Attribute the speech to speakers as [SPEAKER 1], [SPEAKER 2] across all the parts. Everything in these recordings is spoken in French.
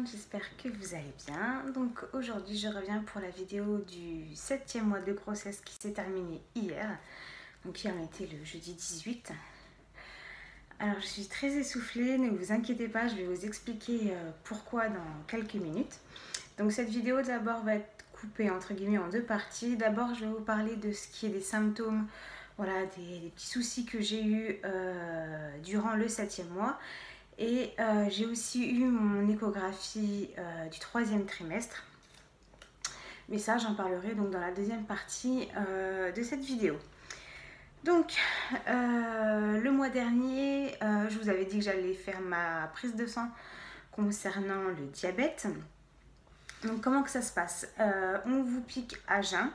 [SPEAKER 1] j'espère que vous allez bien. Donc aujourd'hui je reviens pour la vidéo du 7e mois de grossesse qui s'est terminé hier. Donc hier on était le jeudi 18. Alors je suis très essoufflée, ne vous inquiétez pas, je vais vous expliquer pourquoi dans quelques minutes. Donc cette vidéo d'abord va être coupée entre guillemets en deux parties. D'abord je vais vous parler de ce qui est des symptômes, voilà, des petits soucis que j'ai eu durant le 7e mois. Et j'ai aussi eu mon échographie du 3e trimestre. Mais ça, j'en parlerai donc dans la deuxième partie de cette vidéo. Donc, le mois dernier, je vous avais dit que j'allais faire ma prise de sang concernant le diabète. Donc, comment que ça se passe? On vous pique à jeun.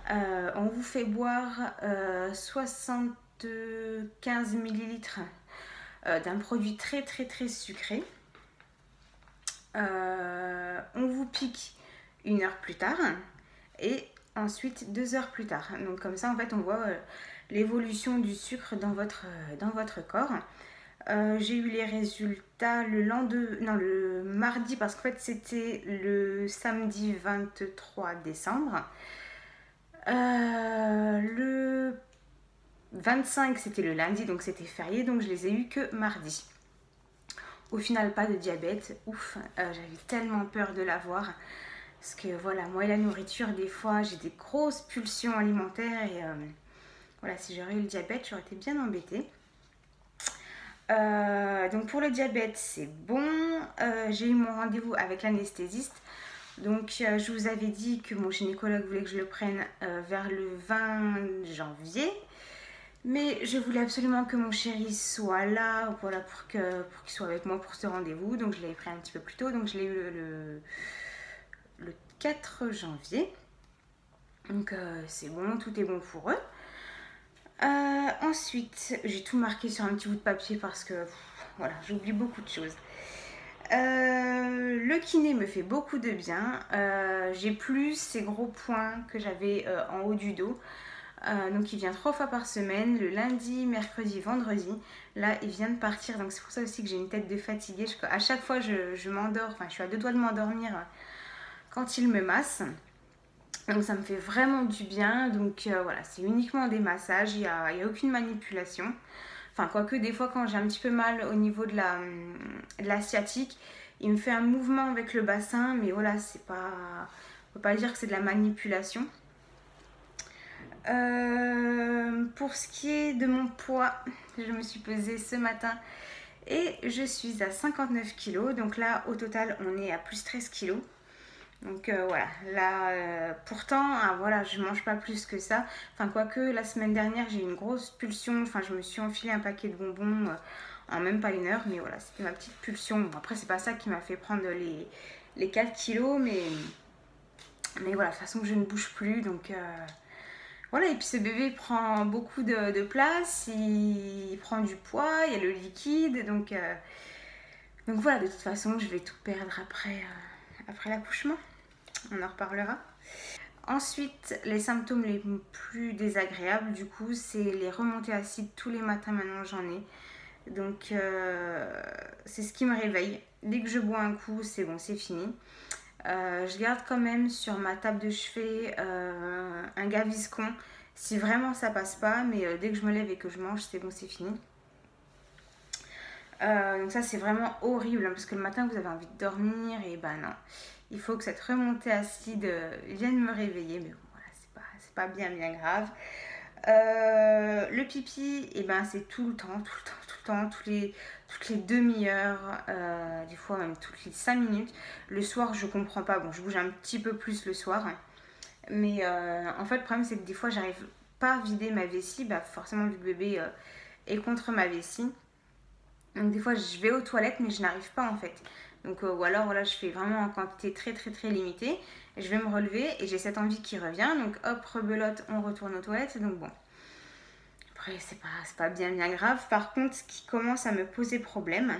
[SPEAKER 1] On vous fait boire 75 millilitres d'un produit très sucré. On vous pique 1 heure plus tard et ensuite 2 heures plus tard. Donc comme ça en fait on voit l'évolution du sucre dans votre corps. J'ai eu les résultats le mardi, parce qu'en fait c'était le samedi 23 décembre. Le 25 c'était le lundi, donc c'était férié, donc je les ai eu que mardi. Au final pas de diabète, ouf, j'avais tellement peur de l'avoir, parce que voilà, moi et la nourriture, des fois j'ai des grosses pulsions alimentaires et voilà, si j'aurais eu le diabète j'aurais été bien embêtée. Donc pour le diabète c'est bon, j'ai eu mon rendez-vous avec l'anesthésiste. Donc je vous avais dit que mon gynécologue voulait que je le prenne vers le 20 janvier. Mais je voulais absolument que mon chéri soit là, voilà, pour qu'il soit avec moi pour ce rendez-vous. Donc je l'avais pris un petit peu plus tôt, donc je l'ai eu le 4 janvier. Donc c'est bon, tout est bon pour eux. Ensuite, j'ai tout marqué sur un petit bout de papier parce que voilà, j'oublie beaucoup de choses. Le kiné me fait beaucoup de bien. J'ai plus ces gros points que j'avais en haut du dos. Donc il vient 3 fois par semaine, le lundi, mercredi, vendredi. Là il vient de partir, donc c'est pour ça aussi que j'ai une tête de fatiguée. À chaque fois je m'endors, enfin je suis à 2 doigts de m'endormir quand il me masse. Donc ça me fait vraiment du bien. Donc voilà, c'est uniquement des massages, il n'y a aucune manipulation. Enfin quoique des fois quand j'ai un petit peu mal au niveau de la sciatique, il me fait un mouvement avec le bassin, mais voilà, c'est pas, on peut pas dire que c'est de la manipulation. Pour ce qui est de mon poids, je me suis pesée ce matin et je suis à 59 kg. Donc là, au total, on est à plus 13 kg. Donc voilà, là, pourtant, voilà, je mange pas plus que ça. Enfin, quoique, la semaine dernière, j'ai eu une grosse pulsion. Enfin, je me suis enfilé un paquet de bonbons en même pas 1 heure. Mais voilà, c'était ma petite pulsion. Bon, après, c'est pas ça qui m'a fait prendre les 4 kilos. Mais voilà, de toute façon, je ne bouge plus. Donc... voilà, et puis ce bébé prend beaucoup de place, il prend du poids, il y a le liquide, donc voilà, de toute façon je vais tout perdre après l'accouchement, on en reparlera. Ensuite, les symptômes les plus désagréables du coup, c'est les remontées acides tous les matins. Maintenant j'en ai, donc c'est ce qui me réveille. Dès que je bois un coup, c'est bon, c'est fini. Je garde quand même sur ma table de chevet un Gaviscon si vraiment ça passe pas, mais dès que je me lève et que je mange, c'est bon, c'est fini. Donc ça c'est vraiment horrible, hein, parce que le matin vous avez envie de dormir et ben non, il faut que cette remontée acide vienne me réveiller, mais bon, voilà, c'est pas bien grave. Le pipi, et ben c'est tout le temps, toutes les demi-heures, des fois même toutes les 5 minutes. Le soir je comprends pas, bon je bouge un petit peu plus le soir, hein, mais en fait le problème c'est que des fois j'arrive pas à vider ma vessie, bah forcément vu que le bébé est contre ma vessie. Donc des fois je vais aux toilettes mais je n'arrive pas en fait. Donc ou alors voilà, je fais vraiment en quantité très limitée. Je vais me relever et j'ai cette envie qui revient. Donc hop, rebelote, on retourne aux toilettes. Donc bon. Après c'est pas bien grave. Par contre ce qui commence à me poser problème,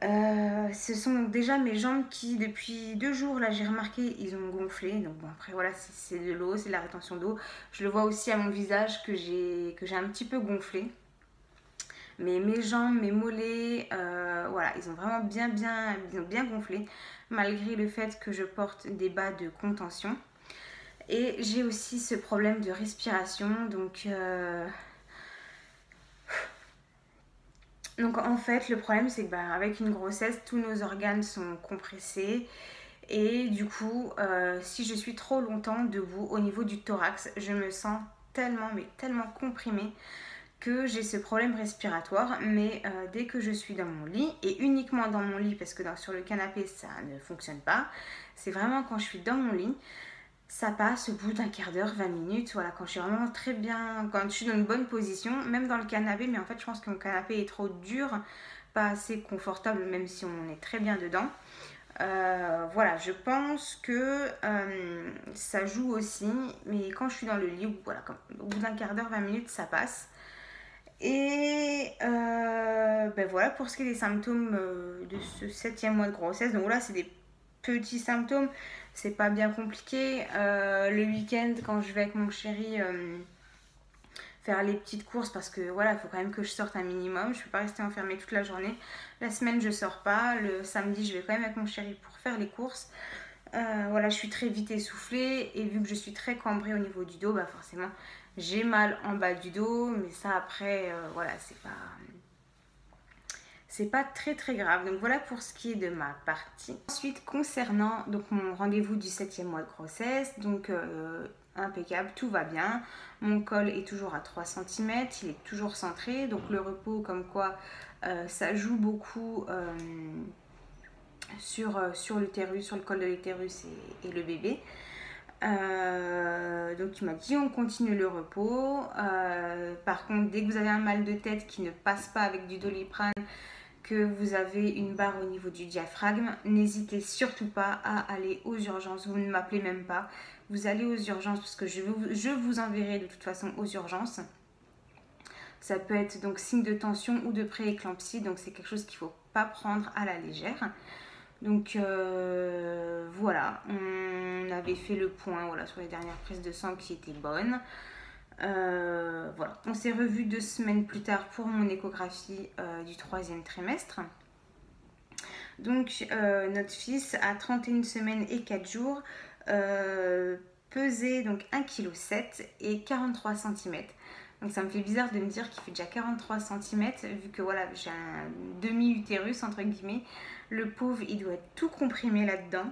[SPEAKER 1] ce sont donc déjà mes jambes qui depuis 2 jours là j'ai remarqué ils ont gonflé. Donc bon après voilà, c'est de l'eau, c'est de la rétention d'eau. Je le vois aussi à mon visage que j'ai un petit peu gonflé. mais mes jambes, mes mollets, voilà, ils ont vraiment ils ont bien gonflé, malgré le fait que je porte des bas de contention. Et j'ai aussi ce problème de respiration, donc en fait, le problème c'est que avec une grossesse, tous nos organes sont compressés. Et du coup, si je suis trop longtemps debout au niveau du thorax, je me sens tellement, mais tellement comprimée que j'ai ce problème respiratoire. Mais dès que je suis dans mon lit, et uniquement dans mon lit, parce que sur le canapé ça ne fonctionne pas, c'est vraiment quand je suis dans mon lit, ça passe au bout d'un quart d'heure, 20 minutes, voilà, quand je suis vraiment très bien, quand je suis dans une bonne position, même dans le canapé, mais en fait je pense que mon canapé est trop dur, pas assez confortable, même si on est très bien dedans. Voilà, je pense que ça joue aussi, mais quand je suis dans le lit, voilà, au bout d'un quart d'heure, 20 minutes, ça passe. Et voilà pour ce qui est des symptômes de ce 7e mois de grossesse. Donc là, c'est des petits symptômes, c'est pas bien compliqué. Le week-end, quand je vais avec mon chéri faire les petites courses, parce que voilà, il faut quand même que je sorte un minimum, je peux pas rester enfermée toute la journée. La semaine, je sors pas. Le samedi, je vais quand même avec mon chéri pour faire les courses. Voilà, je suis très vite essoufflée, et vu que je suis très cambrée au niveau du dos, forcément j'ai mal en bas du dos, mais ça après voilà, c'est pas très très grave. Donc voilà pour ce qui est de ma partie. Ensuite, concernant donc mon rendez-vous du 7e mois de grossesse, donc impeccable, tout va bien. Mon col est toujours à 3 cm, il est toujours centré, donc le repos comme quoi ça joue beaucoup sur l'utérus, sur le col de l'utérus et le bébé. Donc il m'a dit on continue le repos. Par contre, dès que vous avez un mal de tête qui ne passe pas avec du Doliprane, que vous avez une barre au niveau du diaphragme, n'hésitez surtout pas à aller aux urgences. Vous ne m'appelez même pas, vous allez aux urgences, parce que je vous enverrai de toute façon aux urgences. Ça peut être donc signe de tension ou de prééclampsie, donc c'est quelque chose qu'il ne faut pas prendre à la légère. Donc voilà, on avait fait le point sur les dernières prises de sang qui étaient bonnes. Voilà, on s'est revu 2 semaines plus tard pour mon échographie du 3e trimestre. Donc notre fils a 31 semaines et 4 jours, pesait donc 1,7 kg et 43 cm. Donc ça me fait bizarre de me dire qu'il fait déjà 43 cm, vu que voilà, j'ai un demi-utérus entre guillemets. Le pauvre, il doit être tout comprimé là-dedans.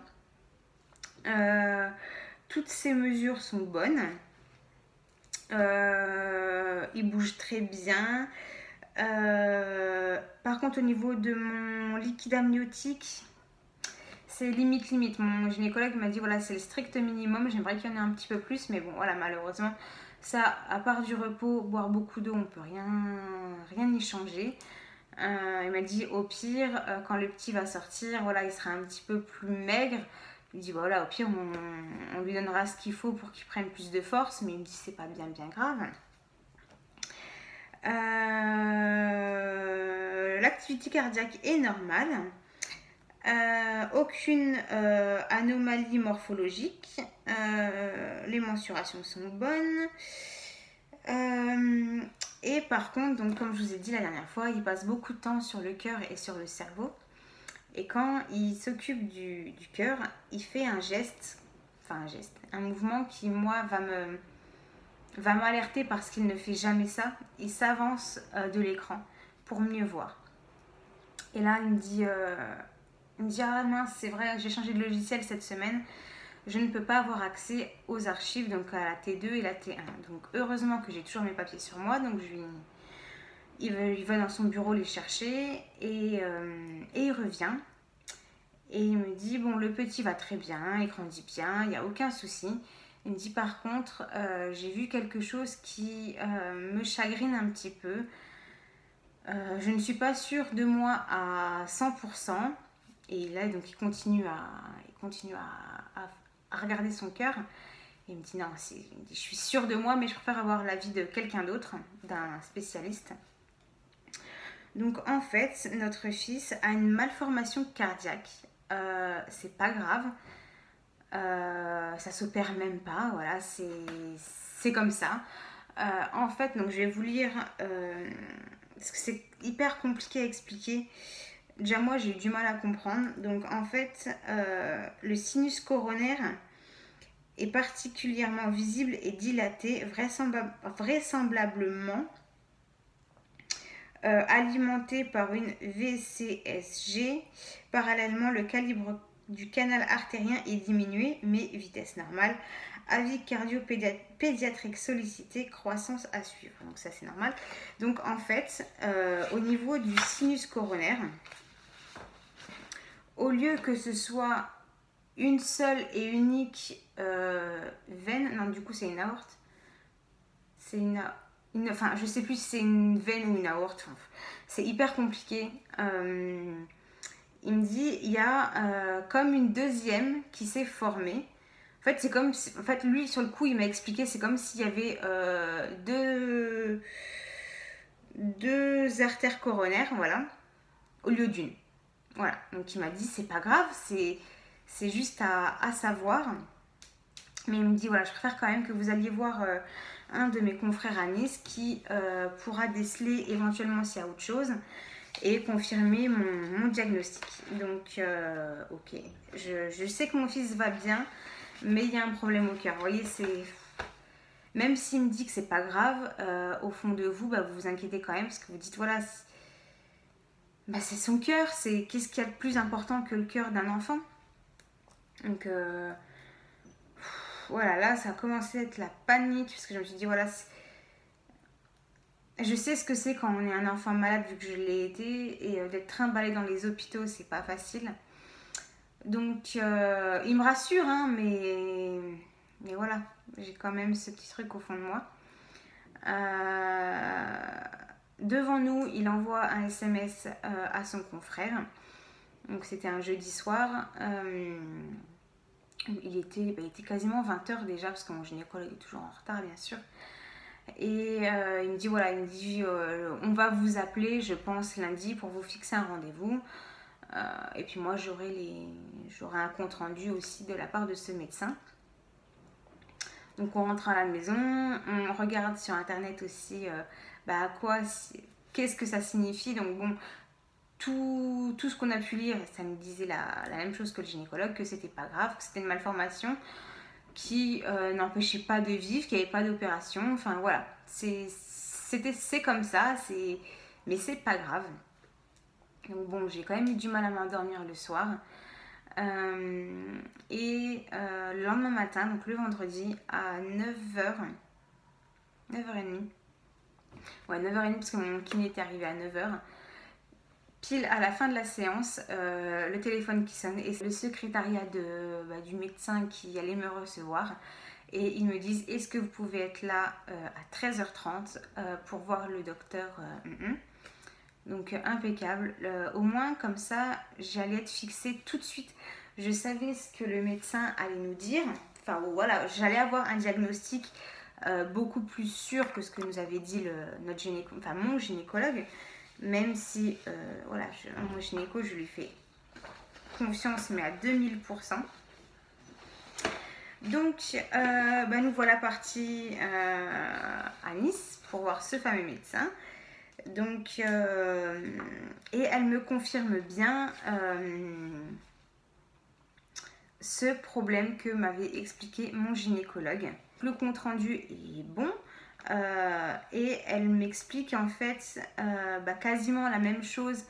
[SPEAKER 1] Toutes ces mesures sont bonnes. Il bouge très bien. Par contre, au niveau de mon liquide amniotique, c'est limite. Mon gynécologue m'a dit voilà, c'est le strict minimum. J'aimerais qu'il y en ait un petit peu plus, mais bon, voilà, malheureusement, ça, à part du repos, boire beaucoup d'eau, on peut rien y changer. Il m'a dit au pire, quand le petit va sortir, voilà, il sera un petit peu plus maigre. Il me dit voilà, au pire, on lui donnera ce qu'il faut pour qu'il prenne plus de force, mais il me dit c'est pas bien grave. L'activité cardiaque est normale. Aucune anomalie morphologique. Les mensurations sont bonnes. Et par contre, donc, comme je vous ai dit la dernière fois, il passe beaucoup de temps sur le cœur et sur le cerveau. Et quand il s'occupe du cœur, il fait un mouvement qui, moi, va m'alerter parce qu'il ne fait jamais ça. Il s'avance de l'écran pour mieux voir. Et là, il me dit ah mince, c'est vrai, j'ai changé de logiciel cette semaine. Je ne peux pas avoir accès aux archives, donc à la T2 et la T1. Donc heureusement que j'ai toujours mes papiers sur moi, donc il va dans son bureau les chercher et il revient. Et il me dit bon, le petit va très bien, il grandit bien, il n'y a aucun souci. Il me dit par contre, j'ai vu quelque chose qui me chagrine un petit peu. Je ne suis pas sûre de moi à 100%. Et là, donc, il continue à regarder son cœur. Et il me dit non, je suis sûre de moi, mais je préfère avoir l'avis de quelqu'un d'autre, d'un spécialiste. Donc en fait, notre fils a une malformation cardiaque. C'est pas grave. Ça s'opère même pas. Voilà, c'est comme ça. En fait, donc je vais vous lire parce que c'est hyper compliqué à expliquer. Déjà moi j'ai eu du mal à comprendre. Donc en fait le sinus coronaire est particulièrement visible et dilaté, vraisemblablement alimenté par une VCSG. Parallèlement, le calibre du canal artérien est diminué, mais vitesse normale. Avis cardio-pédiatrique sollicité, croissance à suivre. Donc ça c'est normal. Donc en fait, au niveau du sinus coronaire, au lieu que ce soit une seule et unique veine, non du coup c'est une aorte, c'est enfin je sais plus si c'est une veine ou une aorte, enfin, c'est hyper compliqué. Il me dit il y a comme une deuxième qui s'est formée. En fait c'est comme en fait lui sur le coup il m'a expliqué, c'est comme s'il y avait deux artères coronaires, voilà, au lieu d'une. Voilà, donc il m'a dit c'est pas grave, c'est juste à savoir. Mais il me dit voilà, je préfère quand même que vous alliez voir un de mes confrères à Nice qui pourra déceler éventuellement s'il y a autre chose et confirmer mon diagnostic. Donc ok, je sais que mon fils va bien, mais il y a un problème au cœur. Vous voyez, c'est... Même s'il me dit que c'est pas grave, au fond de vous, bah, vous vous inquiétez quand même parce que vous dites voilà, c'est son cœur, c'est qu'est-ce qu'il y a de plus important que le cœur d'un enfant. Donc voilà, là ça a commencé à être la panique parce que je me suis dit voilà, je sais ce que c'est quand on est un enfant malade vu que je l'ai été et d'être trimballé dans les hôpitaux c'est pas facile. Donc il me rassure hein, mais voilà, j'ai quand même ce petit truc au fond de moi. Devant nous, il envoie un SMS à son confrère. Donc c'était un jeudi soir. Il était quasiment 20h déjà parce que mon gynécologue est toujours en retard bien sûr. Et il me dit voilà, on va vous appeler je pense lundi pour vous fixer un rendez-vous. Et puis moi j'aurai un compte rendu aussi de la part de ce médecin. Donc on rentre à la maison, on regarde sur internet aussi qu'est-ce que ça signifie. Donc bon, tout ce qu'on a pu lire, ça nous disait la même chose que le gynécologue, que c'était pas grave, que c'était une malformation qui n'empêchait pas de vivre, qu'il n'y avait pas d'opération. Enfin voilà, c'est comme ça, mais c'est pas grave. Donc bon, j'ai quand même eu du mal à m'endormir le soir. Le lendemain matin, donc le vendredi, à 9h, 9h30, ouais 9h30 parce que mon kiné était arrivé à 9h, pile à la fin de la séance, le téléphone qui sonne et c'est le secrétariat du médecin qui allait me recevoir et ils me disent est-ce que vous pouvez être là à 13h30 pour voir le docteur. Donc impeccable, au moins comme ça j'allais être fixée tout de suite, je savais ce que le médecin allait nous dire, enfin voilà, j'allais avoir un diagnostic beaucoup plus sûr que ce que nous avait dit mon gynécologue, même si voilà, mon gynéco je lui fais confiance mais à 2000%. Donc nous voilà partis à Nice pour voir ce fameux médecin. Donc, et elle me confirme bien ce problème que m'avait expliqué mon gynécologue. Le compte rendu est bon et elle m'explique en fait quasiment la même chose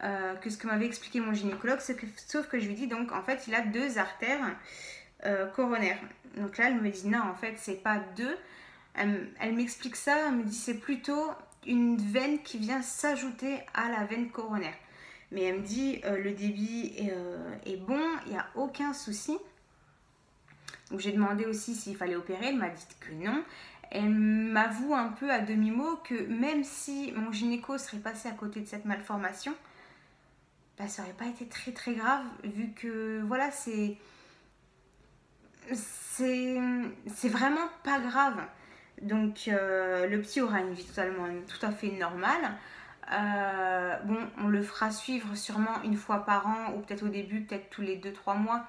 [SPEAKER 1] que ce que m'avait expliqué mon gynécologue, sauf que je lui dis donc en fait il a 2 artères coronaires. Donc là elle me dit non en fait c'est pas 2. Elle m'explique ça, elle me dit c'est plutôt une veine qui vient s'ajouter à la veine coronaire. Mais elle me dit le débit est bon, il n'y a aucun souci. Donc j'ai demandé aussi s'il fallait opérer, elle m'a dit que non. Elle m'avoue un peu à demi-mot que même si mon gynéco serait passé à côté de cette malformation, ça n'aurait pas été très très grave vu que voilà c'est vraiment pas grave. Donc le petit aura une vie tout à fait normale. On le fera suivre sûrement une fois par an ou peut-être au début, peut-être tous les 2-3 mois,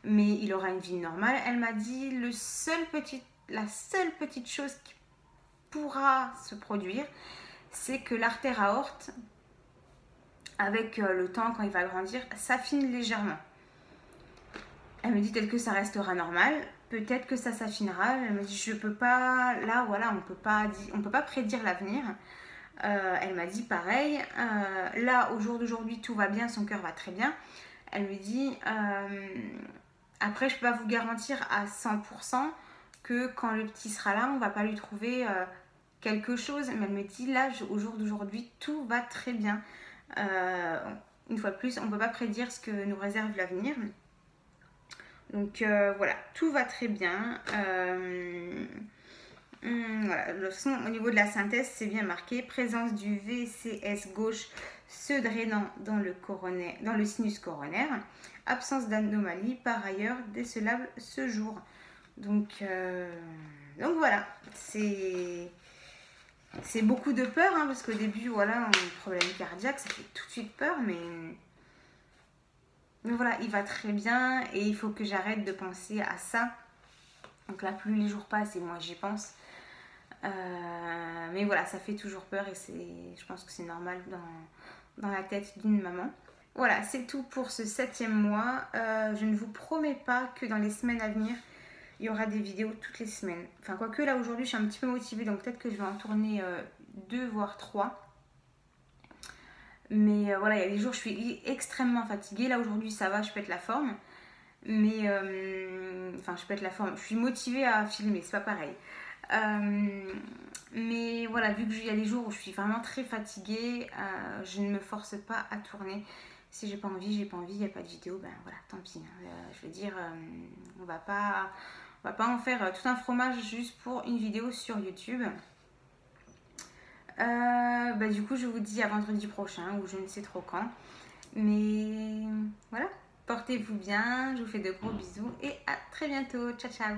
[SPEAKER 1] mais il aura une vie normale. Elle m'a dit la seule petite chose qui pourra se produire, c'est que l'artère aorte, avec le temps, quand il va grandir, s'affine légèrement. Elle me dit peut-être que ça restera normal, peut-être que ça s'affinera. Elle me dit je peux pas, là voilà, on peut pas prédire l'avenir. Elle m'a dit pareil, là au jour d'aujourd'hui tout va bien, son cœur va très bien. Elle me dit après je peux pas vous garantir à 100% que quand le petit sera là, on va pas lui trouver quelque chose. Mais elle me dit là au jour d'aujourd'hui tout va très bien. Une fois de plus, on ne peut pas prédire ce que nous réserve l'avenir. Donc voilà, tout va très bien. Voilà, de toute façon, au niveau de la synthèse, c'est bien marqué. Présence du VCS gauche se drainant dans le sinus coronaire. Absence d'anomalie, par ailleurs, décelable ce jour. Donc voilà, c'est beaucoup de peur, hein, parce qu'au début, voilà, un problème cardiaque, ça fait tout de suite peur, mais voilà, il va très bien et il faut que j'arrête de penser à ça. Donc là, plus les jours passent et moi j'y pense. Mais voilà, ça fait toujours peur et je pense que c'est normal dans la tête d'une maman. Voilà, c'est tout pour ce 7e mois. Je ne vous promets pas que dans les semaines à venir, il y aura des vidéos toutes les semaines. Enfin, quoique là aujourd'hui, je suis un petit peu motivée, donc peut-être que je vais en tourner 2 voire 3. Mais voilà, il y a des jours où je suis extrêmement fatiguée. Là aujourd'hui, ça va, je pète la forme. Mais, enfin, je pète la forme. Je suis motivée à filmer, c'est pas pareil. Mais voilà, vu qu'il y a des jours où je suis vraiment très fatiguée, je ne me force pas à tourner. Si j'ai pas envie, j'ai pas envie, il n'y a pas de vidéo, ben voilà, tant pis. Je veux dire, on va pas en faire tout un fromage juste pour une vidéo sur YouTube. Du coup, je vous dis à vendredi prochain ou je ne sais trop quand. Mais voilà, portez-vous bien, je vous fais de gros bisous et à très bientôt. Ciao, ciao.